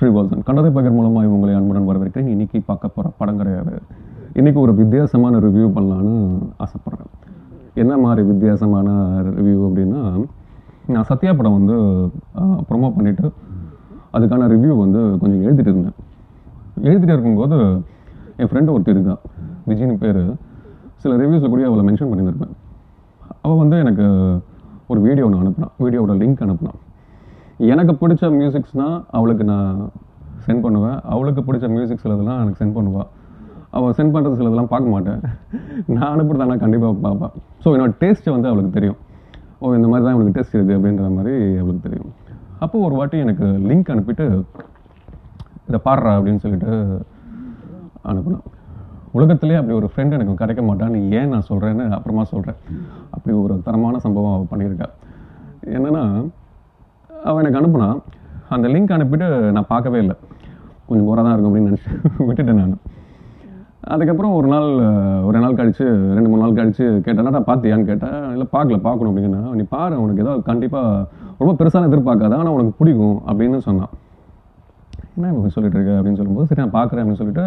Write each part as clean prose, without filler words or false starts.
ஸ்ரீவால்சன். கண்டதை பகிர் மூலமாக உங்களை அன்புடன் வரவேற்கிறேன். இன்றைக்கி பார்க்க போகிற படம் கிடையாது. இன்றைக்கி ஒரு வித்தியாசமான ரிவ்யூ பண்ணலான்னு ஆசைப்பட்றேன். என்ன மாதிரி வித்தியாசமான ரிவ்யூ அப்படின்னா, நான் சத்யா படம் வந்து ப்ரொமோ பண்ணிவிட்டு அதுக்கான ரிவ்யூ வந்து கொஞ்சம் எழுதிட்டு இருந்தேன். எழுதிட்டு இருக்கும்போது என் ஃப்ரெண்டு ஒருத்தர் இருக்கா, விஜய்னு பேர். சில ரிவ்யூஸில் கூட அவளை மென்ஷன் பண்ணியிருப்பேன். அவள் வந்து எனக்கு ஒரு வீடியோ ஒன்று அனுப்புனான், வீடியோவோட லிங்க் அனுப்புனான். எனக்கு பிடிச்ச மியூசிக்ஸ்னால் அவளுக்கு நான் சென்ட் பண்ணுவேன், அவளுக்கு பிடிச்ச மியூசிக் சிலதெல்லாம் எனக்கு சென்ட் பண்ணுவாள். அவள் சென்ட் பண்ணுறது சிலதெல்லாம் பார்க்க மாட்டேன், நான் அனுப்புறதா நான் கண்டிப்பாக பார்ப்பேன். ஸோ என்னோடய டேஸ்ட்டு வந்து அவளுக்கு தெரியும். இந்த மாதிரி தான் அவளுக்கு டேஸ்ட் இருக்குது அப்படின்ற மாதிரி அவளுக்கு தெரியும். அப்போது ஒரு வாட்டி எனக்கு லிங்க் அனுப்பிட்டு இதை பாடுறா அப்படின்னு சொல்லிட்டு அனுப்பினேன். உலகத்திலே அப்படி ஒரு ஃப்ரெண்டு எனக்கு கிடைக்க மாட்டான்னு ஏன் நான் சொல்கிறேன்னு அப்புறமா சொல்கிறேன். அப்படி ஒரு தரமான சம்பவம் அவள் பண்ணியிருக்கா. என்னென்னா, அவள் எனக்கு அனுப்புனா, அந்த லிங்க் அனுப்பிட்டு நான் பார்க்கவே இல்லை. கொஞ்சம் போராக தான் இருக்கும் அப்படின்னு நினச்சி விட்டுட்டேன் நான். அதுக்கப்புறம் ஒரு நாள் கழித்து 2-3 நாள் கழித்து கேட்டேன்னா, பார்த்தியான்னு கேட்டேன். இல்லை பார்க்கணும் அப்படின்னா, நீ பாரு, உனக்கு ஏதாவது கண்டிப்பாக ரொம்ப பெருசாக எதிர்பார்க்காத, ஆனால் உனக்கு பிடிக்கும் அப்படின்னு சொன்னான். என்ன இப்படி சொல்லிட்டு இருக்க அப்படின்னு சொல்லும்போது, சரி நான் பார்க்குறேன் அப்படின்னு சொல்லிட்டு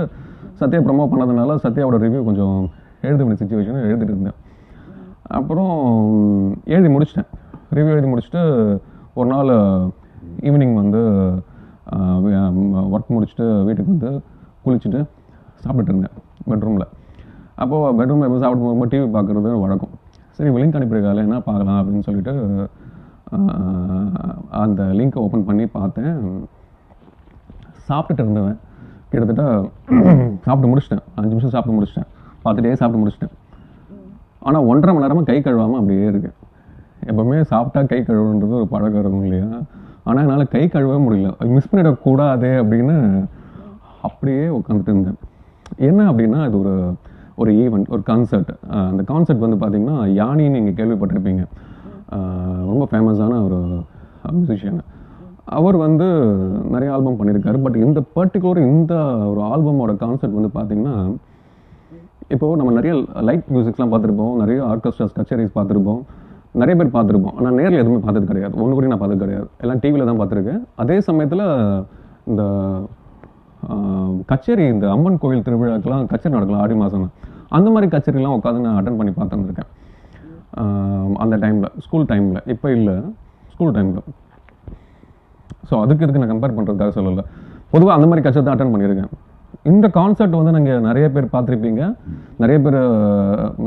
சத்யா ப்ரொமோ பண்ணதுனால சத்யாவோட ரிவ்யூ கொஞ்சம் எழுத வேண்டிய சுச்சுவேஷன் எழுதிட்டு இருந்தேன். அப்புறம் ரிவ்யூ எழுதி முடிச்சுட்டு ஒரு நாள் ஈவினிங் வந்து ஒர்க் முடிச்சுட்டு வீட்டுக்கு வந்து குளிச்சுட்டு சாப்பிட்டுட்டு இருந்தேன் பெட்ரூமில். அப்போது பெட்ரூமில் எப்போ சாப்பிட்டு போகும்போது டிவி பார்க்குறது வழக்கம். சரி லிங்க் அனுப்பியிருக்கால என்ன பார்க்கலாம் அப்படின்னு சொல்லிட்டு அந்த லிங்க்கை ஓப்பன் பண்ணி பார்த்தேன். சாப்பிட்டுட்டு இருந்தவன் கிட்டத்தட்ட சாப்பிட்டு முடிச்சிட்டேன், 5 நிமிஷம் சாப்பிட்டு முடிச்சிட்டேன், சாப்பிட்டு முடிச்சிட்டேன். ஆனால் 1.5 மணி நேரமாக கை கழுவாமல் அப்படியே இருக்கேன். எப்போவுமே சாப்பிட்டா கை கழுவுன்றது ஒரு பழக்கம் இருக்கும் இல்லையா? ஆனால் என்னால் கை கழுவவே முடியல, மிஸ் பண்ணிடக்கூடாதே அப்படின்னு அப்படியே உட்காந்துட்டு இருந்தேன். என்ன அப்படின்னா, இது ஒரு ஈவெண்ட், ஒரு கான்சர்ட். அந்த கான்சர்ட் வந்து பார்த்திங்கன்னா, யானின்னு நீங்கள் கேள்விப்பட்டிருப்பீங்க, ரொம்ப ஃபேமஸான ஒரு மியூசிஷியன். அவர் வந்து நிறைய ஆல்பம் பண்ணியிருக்காரு. பட் இந்த ஒரு ஆல்பமோட கான்செப்ட் வந்து பார்த்திங்கன்னா, இப்போது நம்ம நிறைய லைட் மியூசிக்ஸ்லாம் பார்த்துருப்போம், நிறைய ஆர்கெஸ்ட்ராஸ் கச்சேரிஸ் பார்த்துருப்போம், நிறைய பேர் பார்த்துருப்போம். ஆனால் நேரில் எதுவுமே பார்த்தது கிடையாது, ஒன்று கூட நான் பார்த்தது கிடையாது, எல்லாம் டிவியில் தான் பார்த்துருக்கேன். அதே சமயத்தில் இந்த கச்சேரி, இந்த அம்மன் கோவில் திருவிழாக்கெலாம் கச்சேரி நடக்கலாம், ஆடி மாதம், அந்த மாதிரி கச்சேரிலாம் உட்காந்து நான் அட்டன் பண்ணி பார்த்துருக்கேன். அந்த டைமில், ஸ்கூல் டைமில், இப்போ இல்லை, ஸ்கூல் டைமில். ஸோ அதுக்கு நான் கம்பேர் பண்ணுறதுக்காக சொல்லலை, பொதுவாக அந்த மாதிரி கச்சேரி தான் அட்டன் பண்ணியிருக்கேன். இந்த கான்சர்ட் வந்து நீங்கள் நிறைய பேர் பார்த்துருப்பீங்க, நிறைய பேர்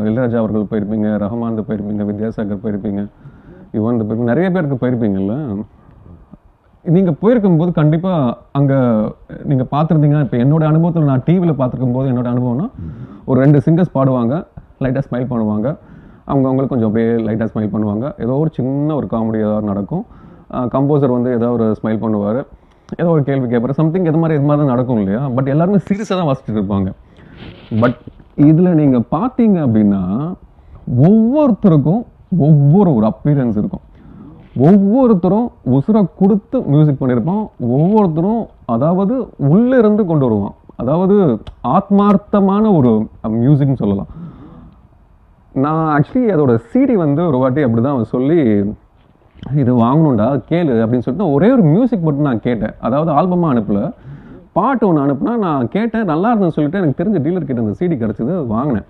இளையராஜா அவர்கள் போயிருப்பீங்க, ரஹ்மான் போயிருப்பீங்க, வித்யாசாகர் போயிருப்பீங்க, யுவன் போயிருப்பீங்க, நிறைய பேருக்கு போயிருப்பீங்கள்ல. நீங்கள் போயிருக்கும்போது கண்டிப்பாக அங்கே நீங்கள் பார்த்துருந்தீங்க. இப்போ என்னோடய அனுபவத்தில் நான் டிவியில் பார்த்துருக்கும் போது என்னோடய அனுபவம்னா, ஒரு 2 சிங்கர்ஸ் பாடுவாங்க, லைட்டாக ஸ்மைல் பண்ணுவாங்க, அவங்களுக்கு கொஞ்சம் அப்படியே லைட்டாக ஸ்மைல் பண்ணுவாங்க, ஏதோ ஒரு சின்ன ஒரு காமெடி ஏதாவது நடக்கும், கம்போசர் வந்து ஏதோ ஒரு ஸ்மைல் பண்ணுவார், ஏதோ ஒரு கேள்வி கேட்பார், சம்திங் இது மாதிரி தான் நடக்கும் இல்லையா? பட் எல்லாருமே சீரியஸாக தான் வாசிச்சுட்டு இருப்பாங்க. பட் இதில் நீங்கள் பார்த்தீங்க அப்படின்னா, ஒவ்வொருத்தருக்கும் ஒரு அப்பீரன்ஸ் இருக்கும், ஒவ்வொருத்தரும் உசுரை கொடுத்து மியூசிக் பண்ணியிருப்பான், ஒவ்வொருத்தரும் அதாவது உள்ளிருந்து கொண்டு வருவான், அதாவது ஆத்மார்த்தமான ஒரு மியூசிக்னு சொல்லலாம். நான் ஆக்சுவலி அதோட சிடி வந்து ஒரு வாட்டி அப்படி தான் சொல்லி, இது வாங்கணுண்டா கேளு அப்படின்னு சொல்லிட்டு ஒரே ஒரு மியூசிக் மட்டும் நான் கேட்டேன். அதாவது ஆல்பமாக அனுப்பல, பாட்டு ஒன்று அனுப்புனா நான் கேட்டேன், நல்லா இருந்துன்னு சொல்லிட்டு எனக்கு தெரிஞ்ச டீலர் கிட்ட இந்த சிடி கிடச்சிது, வாங்கினேன்.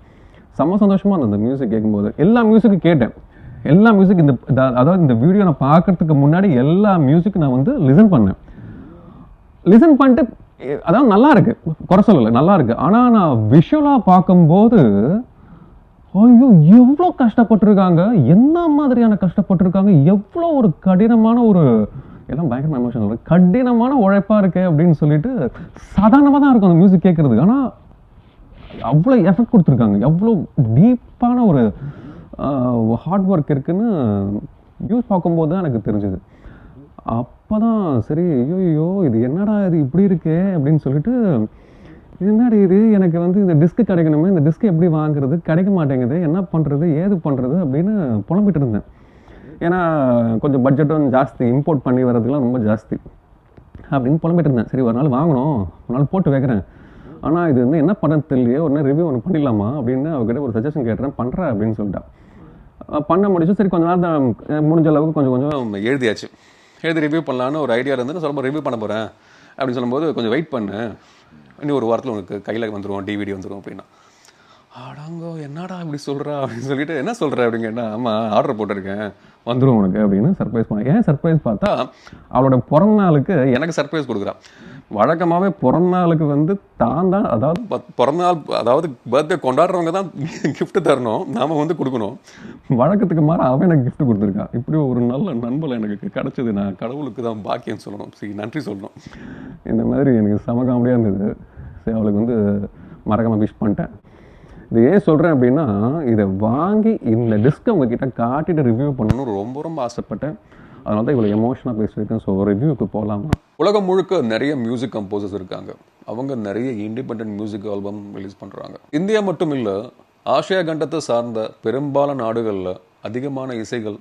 செம்ம சந்தோஷமாக இருந்தது அந்த மியூசிக் கேட்கும்போது. எல்லா மியூசிக்கும் கேட்டேன், எல்லா மியூசிக் அதாவது இந்த வீடியோ நான் பார்க்கறதுக்கு முன்னாடி எல்லா மியூசிக் நான் வந்து லிசன் பண்ணிட்டு, அதாவது நல்லா இருக்கு, குறை சொல்லலை, நல்லா இருக்கு. ஆனால் நான் விஷுவலாக பார்க்கும்போது, ஐயோ எவ்வளோ கஷ்டப்பட்டிருக்காங்க, என்ன மாதிரியான கஷ்டப்பட்டிருக்காங்க, எவ்வளோ ஒரு கடினமான எல்லாம் பயங்கரமான எமோஷன், கடினமான உழைப்பாக இருக்கு அப்படின்னு சொல்லிட்டு சாதாரணமாக தான் இருக்கும் அந்த மியூசிக் கேட்குறதுக்கு. ஆனால் அவ்வளோ எஃபெக்ட் கொடுத்துருக்காங்க, எவ்வளோ டீப்பான ஒரு ஹார்ட் ஒர்க் இருக்குன்னு நியூஸ் பார்க்கும்போது தான் எனக்கு தெரிஞ்சுது. அப்போ தான் சரி, ஐயோ இது என்னடா இது இப்படி இருக்கே அப்படின்னு சொல்லிட்டு, என்னடி இது, எனக்கு வந்து இந்த டிஸ்க்கு கிடைக்கணுமே, இந்த டிஸ்க்கு எப்படி வாங்குறது, கிடைக்க மாட்டேங்குது, என்ன பண்ணுறது, ஏது பண்ணுறது அப்படின்னு புலம்பிட்டு இருந்தேன். ஏன்னா கொஞ்சம் பட்ஜெட்டும் ஜாஸ்தி, இம்போர்ட் பண்ணி வர்றதுக்குலாம் ரொம்ப ஜாஸ்தி அப்படின்னு புலம்பிட்டு இருந்தேன். சரி ஒரு நாள் வாங்கணும், ஒரு நாள் போட்டு வைக்கிறேன், ஆனால் இது வந்து என்ன பண்ணுறது தெரியலையே, ஒரு நாள் ரிவ்யூ ஒன்று பண்ணிடலாமா அப்படின்னு அவர்கிட்ட ஒரு சஜஷன் கேட்டுறேன், பண்ணுறேன் அப்படின்னு சொல்லிட்டேன். பண்ண முடிச்சு. சரி கொஞ்ச நாள் தான் முடிஞ்ச அளவுக்கு கொஞ்சம் எழுதியாச்சு. எழுதி ரிவ்யூ பண்ணலான்னு ஒரு ஐடியா இருந்து சொல்ல ரிவ்யூ பண்ண போகிறேன் அப்படின்னு சொல்லும்போது கொஞ்சம் வெயிட் பண்ணு, இன்னும் ஒரு வாரத்தில் உனக்கு கையில் வந்துடும், டிவிடி வந்துடும் அப்படின்னா. ஆடாங்கோ என்னடா இப்படி சொல்கிறா அப்படின்னு சொல்லிட்டு, என்ன சொல்கிற அப்படின்னு கேட்டால், ஆமாம் ஆர்டர் போட்டிருக்கேன் வந்துடும் உனக்கு அப்படின்னு சர்ப்ரைஸ் பண்ணேன். ஏன் சர்ப்ரைஸ் பார்த்தா அவளோட பிறந்த நாளுக்கு எனக்கு சர்ப்ரைஸ் கொடுக்குறான். வழக்கமாகவே பிறந்த நாளுக்கு வந்து தான் அதாவது பிறந்த நாள் அதாவது பர்த்டே கொண்டாடுறவங்க தான் கிஃப்ட் தரணும், நாம் வந்து கொடுக்கணும். வழக்கத்துக்கு மாற அவன் எனக்கு கிஃப்ட் கொடுத்துருக்கா. இப்படி ஒரு நல்ல நண்பன் எனக்கு கிடச்சிது. நான் கடவுளுக்கு தான் பாக்கியம் சொல்லணும், சரி நன்றி சொல்லணும். இந்த மாதிரி எனக்கு செம காமெடியாக இருந்தது. சரி அவளுக்கு வந்து மறக்காமல் விஷ் பண்ணிட்டேன். இது ஏன் சொல்கிறேன் அப்படின்னா, இதை வாங்கி இந்த டிஸ்க் உங்ககிட்ட காட்டிட்டு ரிவ்யூ பண்ணணும்னு ரொம்ப ரொம்ப ஆசைப்பட்டேன். அதனால தான் இவ்வளோ எமோஷனாக பேசியிருக்கேன். ஸோ ரிவ்யூக்கு போகலாமா? உலகம் முழுக்க நிறைய மியூசிக் கம்போசர்ஸ் இருக்காங்க. அவங்க நிறைய இண்டிபெண்டன்ட் மியூசிக் ஆல்பம் ரிலீஸ் பண்ணுறாங்க. இந்தியா மட்டும் இல்லை, ஆசியா கண்டத்தை சார்ந்த பெரும்பாலான நாடுகளில் அதிகமான இசைகள்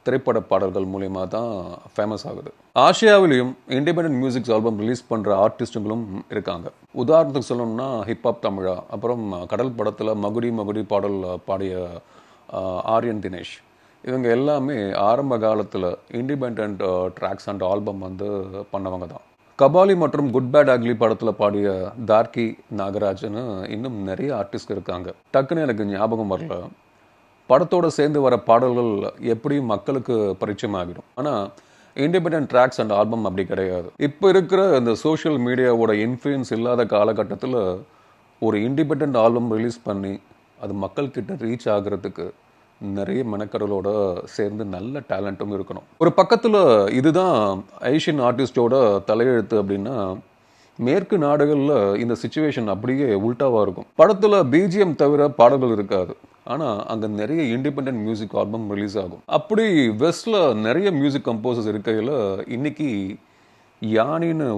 திரைப்பட பாடல்கள் மூலயமா தான் ஃபேமஸ் ஆகுது. ஆசியாவிலையும் இண்டிபெண்டன்ட் மியூசிக் ஆல்பம் ரிலீஸ் பண்ணுற ஆர்டிஸ்ட்டுங்களும் இருக்காங்க. உதாரணத்துக்கு சொல்லணும்னா ஹிப்ஹாப் தமிழா, அப்புறம் கடல் படத்தில் மகுடி மகுடி பாடல் பாடிய ஆரியன் தினேஷ், இவங்க எல்லாமே ஆரம்ப காலத்தில் இண்டிபெண்ட் ட்ராக்ஸ் அண்ட் ஆல்பம் வந்து பண்ணவங்க தான். கபாலி மற்றும் குட் பேட் அக்லி படத்தில் பாடிய தார்கி நாகராஜன் இன்னும் நிறைய ஆர்டிஸ்ட் இருக்காங்க. டக்குன்னு எனக்கு ஞாபகம் வரல. படத்தோட சேர்ந்து வர பாடல்கள் எப்படியும் மக்களுக்கு பரிச்சயம் ஆகிடும். ஆனால் இண்டிபெண்டன்ட் ட்ராக்ஸ் அண்ட் ஆல்பம் அப்படி கிடையாது. இப்போ இருக்கிற இந்த சோஷியல் மீடியாவோட இன்ஃப்ளூயன்ஸ் இல்லாத காலகட்டத்தில் ஒரு இண்டிபெண்டன்ட் ஆல்பம் ரிலீஸ் பண்ணி அது மக்கள்கிட்ட ரீச் ஆகிறதுக்கு நிறைய மெனக்கடலோட சேர்ந்து நல்ல டேலண்ட்டும் இருக்கணும். ஒரு பக்கத்தில் இதுதான் ஏஷியன் ஆர்டிஸ்டோட தலையெழுத்து அப்படின்னா, மேற்கு நாடுகளில் இந்த சிச்சுவேஷன் அப்படியே உல்டாவாக இருக்கும். படத்தில் பிஜிஎம் தவிர பாடல்கள் இருக்காது, ஆனால் அங்கே நிறைய இண்டிபெண்டன்ட் மியூசிக் ஆல்பம் ரிலீஸ் ஆகும். அப்படி வெஸ்டில் நிறைய மியூசிக் கம்போசர்ஸ் இருக்கையில் இன்னைக்கு யானின்னு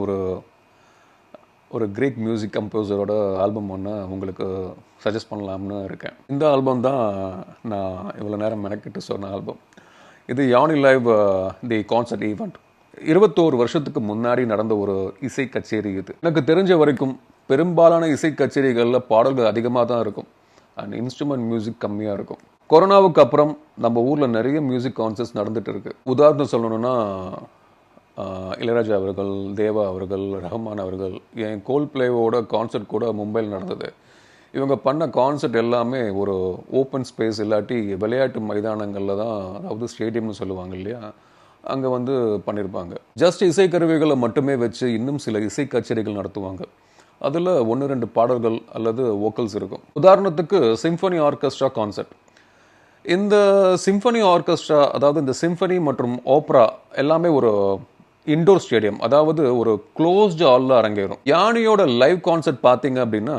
ஒரு கிரேக் மியூசிக் கம்போசரோட ஆல்பம் ஒன்று உங்களுக்கு சஜஸ்ட் பண்ணலாம்னு இருக்கேன். இந்த ஆல்பம் தான் நான் இவ்வளோ நேரம் மெனக்கிட்டு சொன்ன ஆல்பம். இது யானி லைவ் தி கான்சர்ட் ஈவெண்ட். 21 வருஷத்துக்கு முன்னாடி நடந்த ஒரு இசை கச்சேரி இது. எனக்கு தெரிஞ்ச வரைக்கும் பெரும்பாலான இசை கச்சேரிகளில் பாடல்கள் அதிகமாக தான் இருக்கும் அண்ட் இன்ஸ்ட்ருமெண்ட் மியூசிக் கம்மியாக இருக்கும். கொரோனாவுக்கு அப்புறம் நம்ம ஊரில் நிறைய மியூசிக் கான்சர்ட்ஸ் நடந்துட்டு இருக்கு. உதாரணம் சொல்லணும்னா இளையராஜா அவர்கள், தேவா அவர்கள், ரஹ்மான் அவர்கள், என் கோல்ட்ப்ளேவோட கான்சர்ட் கூட மும்பையில் நடந்தது. இவங்க பண்ண கான்சர்ட் எல்லாமே ஒரு ஓப்பன் ஸ்பேஸ் இல்லாட்டி விளையாட்டு மைதானங்களில் தான், அதாவது ஸ்டேடியம்னு சொல்லுவாங்க இல்லையா, அங்கே வந்து பண்ணியிருப்பாங்க. ஜஸ்ட் இசைக்கருவிகளை மட்டுமே வச்சு இன்னும் சில இசை கச்சேரிகள் நடத்துவாங்க. அதில் 1-2 பாடல்கள் அல்லது வோக்கல்ஸ் இருக்கும். உதாரணத்துக்கு சிம்பனி ஆர்கெஸ்ட்ரா கான்சர்ட். இந்த சிம்பனி ஆர்கெஸ்ட்ரா, அதாவது இந்த சிம்பனி மற்றும் ஓப்ரா எல்லாமே ஒரு இண்டோர் ஸ்டேடியம், அதாவது ஒரு க்ளோஸ்டு ஹாலில் அரங்கேறும். யானியோட லைவ் கான்சர்ட் பார்த்தீங்க அப்படின்னா,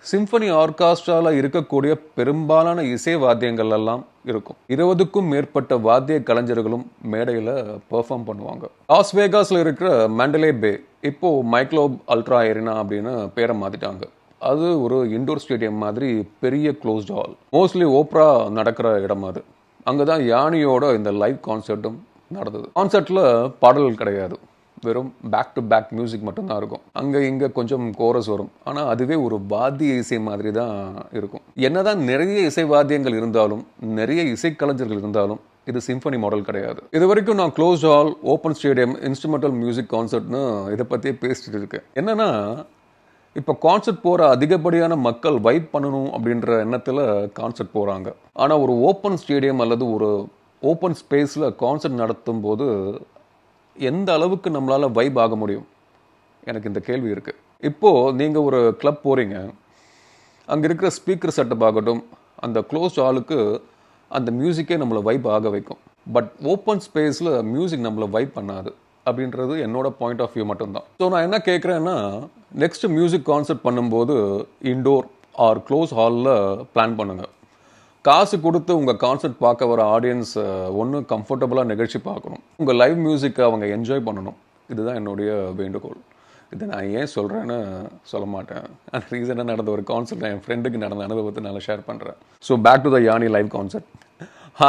சிம்பனி ஆர்கெஸ்ட்ராவில் இருக்கக்கூடிய பெரும்பாலான இசை வாத்தியங்கள் எல்லாம் இருக்கும். 20க்கும் மேற்பட்ட வாத்திய கலைஞர்களும் மேடையில் பெர்ஃபார்ம் பண்ணுவாங்க. லாஸ் வேகாஸில் இருக்கிற மேண்டலே பே இப்போ மைக்ளோப் அல்ட்ரா ஏரினா அப்படின்னு பேரை மாற்றிட்டாங்க. அது ஒரு இண்டோர் ஸ்டேடியம் மாதிரி பெரிய க்ளோஸ்டு ஹால். மோஸ்ட்லி ஓப்ரா நடக்கிற இடம் அது. அங்கே தான் யானியோட இந்த லைவ் கான்சர்ட்டும் நடந்தது. கான்சர்ட்டில் பாடல்கள் கிடையாது, வெறும் பேக் டு பேக் மியூசிக் மட்டும்தான் இருக்கும். அங்கே இங்கே கொஞ்சம் கோரஸ் வரும், ஆனால் அதுவே ஒரு வாத்திய இசை மாதிரி தான் இருக்கும். என்னதான் நிறைய இசை வாத்தியங்கள் இருந்தாலும், நிறைய இசைக்கலைஞர்கள் இருந்தாலும், இது சிம்பனி மாடல் கிடையாது. இது வரைக்கும் நான் close hall, open stadium, instrumental music கான்சர்ட்னு இதை பற்றியே பேசிட்டு இருக்கேன். என்னன்னா, இப்போ கான்சர்ட் போகிற அதிகப்படியான மக்கள் வைப் பண்ணணும் அப்படின்ற எண்ணத்தில் கான்சர்ட் போகிறாங்க. ஆனால் ஒரு ஓப்பன் ஸ்டேடியம் அல்லது ஒரு ஓப்பன் ஸ்பேஸில் கான்சர்ட் நடத்தும் போது எந்த அளவுக்கு நம்மளால் வைப் ஆக முடியும்? எனக்கு இந்த கேள்வி இருக்குது. இப்போது நீங்கள் ஒரு கிளப் போகிறீங்க, அங்கே இருக்கிற ஸ்பீக்கர் செட்டப் ஆகட்டும், அந்த க்ளோஸ் ஹாலுக்கு அந்த மியூசிக்கே நம்மளை வைப் ஆக வைக்கும். பட் ஓப்பன் ஸ்பேஸில் மியூசிக் நம்மளை வைப் பண்ணாது அப்படின்றது என்னோட பாயிண்ட் ஆஃப் வியூ மட்டும்தான். ஸோ நான் என்ன கேட்குறேன்னா, நெக்ஸ்ட் மியூசிக் கான்சர்ட் பண்ணும்போது இண்டோர் ஆர் க்ளோஸ் ஹாலில் பிளான் பண்ணுங்கள். காசு கொடுத்து உங்கள் கான்சர்ட் பார்க்க வர ஆடியன்ஸ் ஒன்று கம்ஃபர்டபுளாக நிகழ்ச்சி பார்க்கணும், உங்கள் லைவ் மியூசிக்கை அவங்க என்ஜாய் பண்ணணும். இதுதான் என்னுடைய வேண்டுகோள். இதை நான் ஏன் சொல்கிறேன்னு சொல்ல மாட்டேன். அந்த ரீசனாக நடந்த ஒரு கான்சர்ட் என் ஃப்ரெண்டுக்கு நடந்த அனுபவத்தை நான் ஷேர் பண்ணுறேன். So back to the Yanni live concert.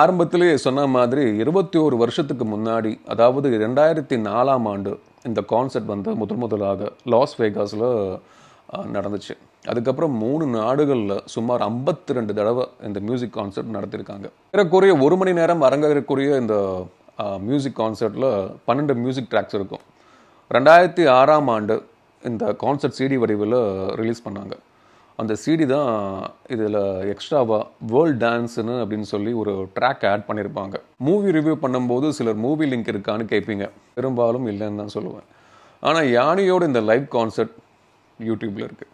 ஆரம்பத்திலேயே சொன்ன மாதிரி 21 வருஷத்துக்கு முன்னாடி, அதாவது 2004ஆம் ஆண்டு இந்த கான்சர்ட் வந்து முதலாக லாஸ் வேகாஸில் நடந்துச்சு. அதுக்கப்புறம் 3 நாடுகளில் சுமார் 52 தடவை இந்த மியூசிக் கான்சர்ட் நடத்தியிருக்காங்க. ஏறக்குறைய 1 மணி நேரம் அரங்கேறக்கூடிய இந்த மியூசிக் கான்சர்ட்டில் 12 மியூசிக் ட்ராக்ஸ் இருக்கும். 2006ஆம் ஆண்டு இந்த கான்சர்ட் சிடி வடிவில் ரிலீஸ் பண்ணாங்க. அந்த சிடி தான் இதில் எக்ஸ்ட்ராவாக வேர்ல்ட் டான்ஸுன்னு அப்படின்னு சொல்லி ஒரு ட்ராக் ஆட் பண்ணியிருப்பாங்க. மூவி ரிவ்யூ பண்ணும்போது சிலர் மூவி லிங்க் இருக்கான்னு கேட்பீங்க. பெரும்பாலும் இல்லைன்னு தான் சொல்லுவேன். ஆனால் யானியோட இந்த லைவ் கான்சர்ட் யூடியூப்பில் இருக்குது.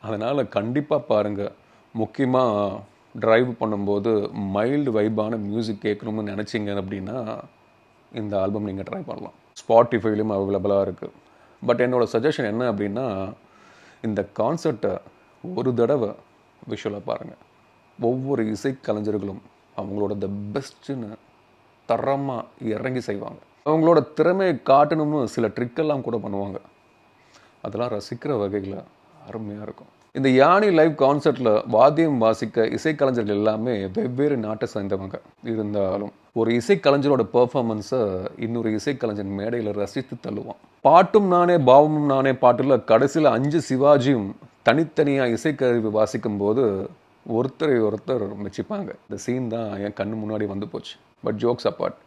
அதனால் கண்டிப்பாக பாருங்கள். முக்கியமாக ட்ரைவ் பண்ணும்போது மைல்டு வைப்பான மியூசிக் கேட்கணும்னு நினச்சிங்க அப்படின்னா இந்த ஆல்பம் நீங்கள் ட்ரை பண்ணலாம். ஸ்பாட்டிஃபைலையும் அவைலபிளாக இருக்குது. பட் என்னோடய சஜஷன் என்ன அப்படின்னா, இந்த கான்சர்ட்டை ஒரு தடவை விஷுவலாக பாருங்கள். ஒவ்வொரு இசைக்கலைஞர்களும் அவங்களோட த பெஸ்ட்டுன்னு தரமாக இறங்கி செய்வாங்க. அவங்களோட திறமையை காட்டணும்னு சில ட்ரிக்கெல்லாம் கூட பண்ணுவாங்க. அதெல்லாம் ரசிக்கிற வகையில் அருமையாக இருக்கும். இந்த யானி லைவ் கான்சர்ட்டில் வாத்தியம் வாசிக்க இசைக்கலைஞர்கள் எல்லாமே வெவ்வேறு நாட்டை சேர்ந்தவங்க இருந்தாலும் ஒரு இசைக்கலைஞரோட பெர்ஃபார்மன்ஸை இன்னொரு இசைக்கலைஞர் மேடையில் ரசித்து தள்ளுவான். பாட்டும் நானே பாவமும் நானே பாட்டில் கடைசியில் 5 சிவாஜியும் தனித்தனியாக இசைக்கருவி வாசிக்கும் போது ஒருத்தர் மெச்சிப்பாங்க. இந்த சீன் தான் என் கண்ணு முன்னாடி வந்து போச்சு. பட் ஜோக்ஸ் அப்பார்ட்,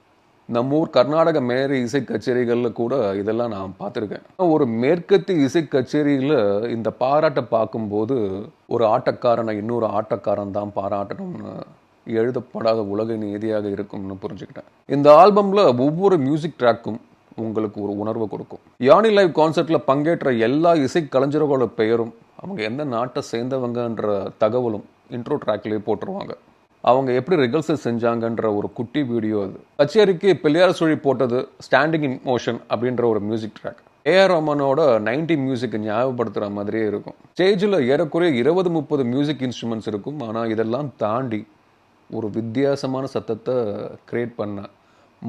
நம்ம ஊர் கர்நாடக மேரி இசை கச்சேரிகளில் கூட இதெல்லாம் நான் பார்த்துருக்கேன். ஒரு மேற்கத்திய இசை கச்சேரியில் இந்த பாராட்டை பார்க்கும்போது ஒரு ஆட்டக்காரனை இன்னொரு ஆட்டக்காரன் தான் பாராட்டணும்னு எழுதப்படாத உலக நீதியாக இருக்கும்னு புரிஞ்சுக்கிட்டேன். இந்த ஆல்பமில் ஒவ்வொரு மியூசிக் ட்ராக்கும் உங்களுக்கு ஒரு உணர்வை கொடுக்கும். யானி லைவ் கான்சர்ட்டில் பங்கேற்ற எல்லா இசை கலைஞர்களோட பெயரும் அவங்க எந்த நாட்டை சேர்ந்தவங்கன்ற தகவலும் இன்ட்ரோ ட்ராக்லேயே போட்டுருவாங்க. அவங்க எப்படி ரிகல்சல் செஞ்சாங்கன்ற ஒரு குட்டி வீடியோ அது. கச்சேரிக்கு பிள்ளையார் சுழி போட்டது ஸ்டாண்டிங் இன் மோஷன் அப்படின்ற ஒரு மியூசிக் ட்ராக். ஏஆர் ரஹ்மானோட 90 மியூசிக்கை ஞாபகப்படுத்துகிற மாதிரியே இருக்கும். ஸ்டேஜில் ஏறக்குறைய 20-30 மியூசிக் இன்ஸ்ட்ருமெண்ட்ஸ் இருக்கும். ஆனால் இதெல்லாம் தாண்டி ஒரு வித்தியாசமான சத்தத்தை கிரியேட் பண்ண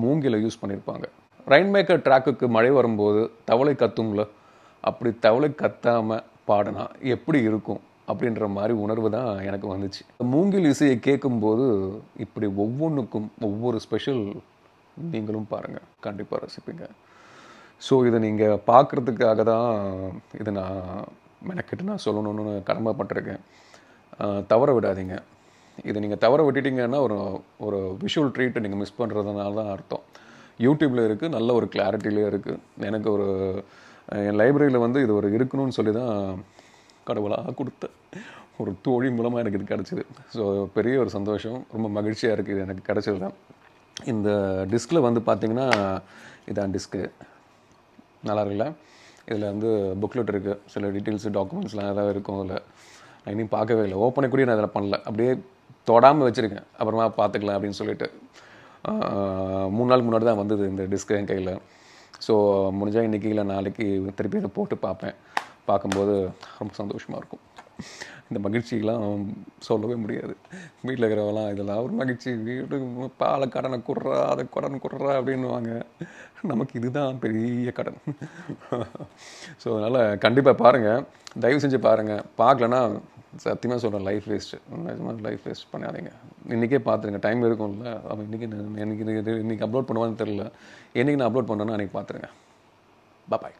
மூங்கில யூஸ் பண்ணியிருப்பாங்க. ரெயின்மேக்கர் ட்ராக்குக்கு மழை வரும்போது தவளை கத்தும்ல, அப்படி தவளை கத்தாமல் பாடினா எப்படி இருக்கும் அப்படின்ற மாதிரி உணர்வு தான் எனக்கு வந்துச்சு. மூங்கில் இசையை கேட்கும்போது இப்படி ஒவ்வொன்றுக்கும் ஒவ்வொரு ஸ்பெஷல் நீங்களும் பாருங்கள், கண்டிப்பாக ரசிப்பீங்க. ஸோ இதை நீங்கள் பார்க்குறதுக்காக தான் இதை நான் மெனக்கிட்டு நான் சொல்லணும்னு கடமைப்பட்டிருக்கேன். தவற விடாதீங்க. இதை நீங்கள் தவற விட்டுட்டீங்கன்னா ஒரு விஷுவல் ட்ரீட்டை நீங்கள் மிஸ் பண்ணுறதுனால தான் அர்த்தம். யூடியூப்பில் இருக்குது, நல்ல ஒரு கிளாரிட்டிலே இருக்குது. எனக்கு என் லைப்ரரியில் வந்து இது இருக்கணும்னு சொல்லி தான் கடவுளாக கொடுத்த ஒரு தோழி மூலமாக எனக்கு இது கிடச்சிது. ஸோ பெரிய ஒரு சந்தோஷம், ரொம்ப மகிழ்ச்சியாக இருக்குது இது எனக்கு கிடச்சது. இந்த டிஸ்கில் வந்து பார்த்திங்கன்னா இதான் டிஸ்க்கு, நல்லா இருக்குல்ல. இதில் வந்து புக்லெட் இருக்குது, சில டீட்டெயில்ஸு டாக்குமெண்ட்ஸ்லாம் ஏதாவது இருக்கும். அதில் நான் இன்னும் பார்க்கவே இல்லை, ஓப்பனை கூட நான் இதில் பண்ணல, அப்படியே தொடாமல் வச்சுருக்கேன். அப்புறமா பார்த்துக்கலாம் அப்படின்னு சொல்லிட்டு 3 நாள் முன்னாடி தான் வந்தது இந்த டிஸ்க்கு என் கையில். ஸோ முடிஞ்சால் இன்றைக்கி இல்லை நாளைக்கு திருப்பி இதை போட்டு பார்ப்பேன். பார்க்கும்போது ரொம்ப சந்தோஷமாக இருக்கும். இந்த மகிழ்ச்சியெலாம் சொல்லவே முடியாது. வீட்டில் இருக்கிறவங்களாம் இதெல்லாம் ஒரு மகிழ்ச்சி, வீடு பாலை கடனை குடுறா, அதை கடன் குடுறா அப்படின்னுவாங்க. நமக்கு இதுதான் பெரிய கடன். ஸோ அதனால் கண்டிப்பாக பாருங்கள், தயவு செஞ்சு பாருங்கள். பார்க்கலன்னா சத்தியமாக சொல்கிறேன், லைஃப் வேஸ்ட்டு. நிஜமாக லைஃப் வேஸ்ட் பண்ணாதீங்க. இன்றைக்கே பார்த்துருங்க, டைம் இருக்கும்ல. அவன் இன்றைக்கி அப்லோட் பண்ணுவான்னு தெரில. என்றைக்கு நான் அப்லோட் பண்ணுறேன்னா அன்றைக்கி பார்த்துருங்க. பாய்.